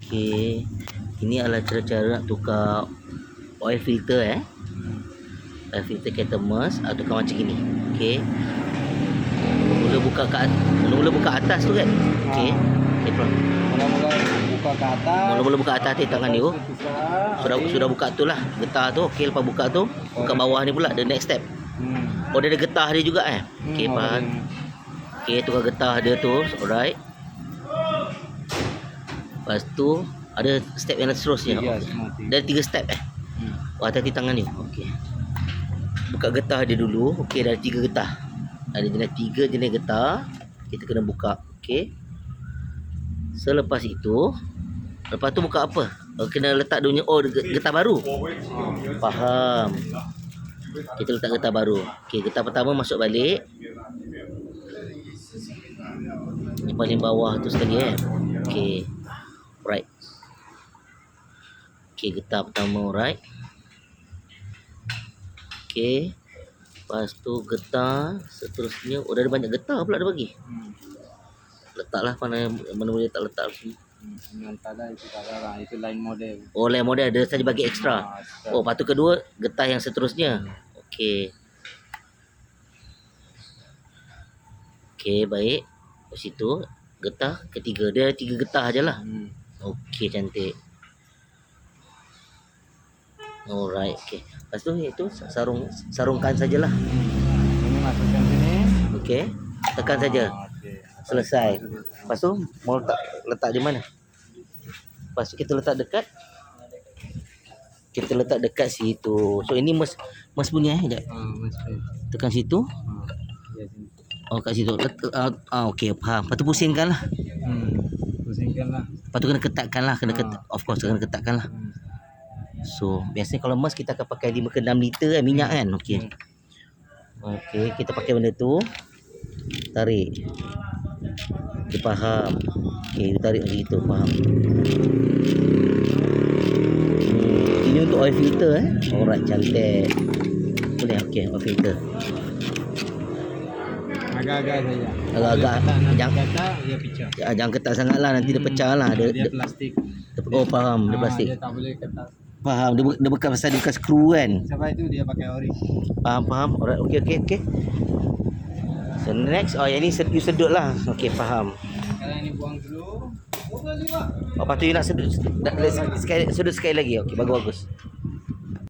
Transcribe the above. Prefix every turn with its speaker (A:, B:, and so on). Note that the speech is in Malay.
A: Okey. Ini adalah cara-cara nak tukar oil filter Oil filter kereta Merc tukar macam gini. Okey. Mula-mula buka atas tu kan. Okey. Okey, pelan.
B: Mula-mula buka ke atas.
A: Mula-mula buka atas ni tangan ni tu. Sudah buka tu lah. Getah tu. Okey, lepas buka tu, buka bawah ni pula the next step. Oh, dia ada getah dia juga Okey, faham. Okey, tukar getah dia tu. Alright. Lepas tu ada step yang seterusnya. Ada 3 step Oh, hati-hati tangan ni. Okey. Buka getah dia dulu. Okey, dah ada 3 getah. Ada jenis 3 jenis getah. Kita kena buka. Okey. Selepas itu, lepas tu buka apa? Kena letak dunia getah baru. Faham. Kita letak getah baru. Okey, getah pertama masuk balik. Yang paling bawah tu sekali Okey. Right. Okey, getah pertama right. Okey. Lepas tu getah seterusnya. Oh, dah ada banyak getah pula dia bagi. Letaklah mana boleh tak letak semua.
B: Itu lain model.
A: Oh, lain model dia saja bagi ekstra. Oh, lepas tu kedua getah yang seterusnya. Okey. Okey, baik. Lepas situ getah ketiga. Dia 3 getah ajalah. Okey, cantik. Alright, okey. Lepas tu itu sarungkan sajalah.
B: Ini masukkan sini.
A: Okey. Tekan saja. Selesai. Lepas tu mau letak di mana? Lepas tu kita letak dekat. Kita letak dekat situ. So ini mas punya sekejap. Tekan situ. Oh, kat situ. Okey, faham. Lepas tu pusingkanlah.
B: Pusingkanlah.
A: Lepas tu kena ketatkanlah, of course kena ketatkanlah. So, biasanya kalau Merc kita akan pakai 5 ke 6 liter minyak kan. Okey. Okey, kita pakai benda tu. Tarik. Okay, faham. Okey, tarik macam itu, faham. Ini untuk oil filter Alright, cantik. Boleh, okey, oil filter.
B: Agak-agak saja.
A: Agak-agak.
B: Dia pecah.
A: Jangan ketat sangatlah, nanti dia pecah lah.
B: Dia plastik.
A: Oh, faham, dia plastik.
B: Dia tak boleh ketat.
A: Faham, dia bukan pasal dia bukan skru kan.
B: Sebab itu dia pakai ori.
A: Faham. Alright, okey. So next, yang ni you sedut lah. Okey, faham.
B: Sekarang ini buang dulu.
A: Lepas tu you nak sedut sekali lagi. Okey, bagus.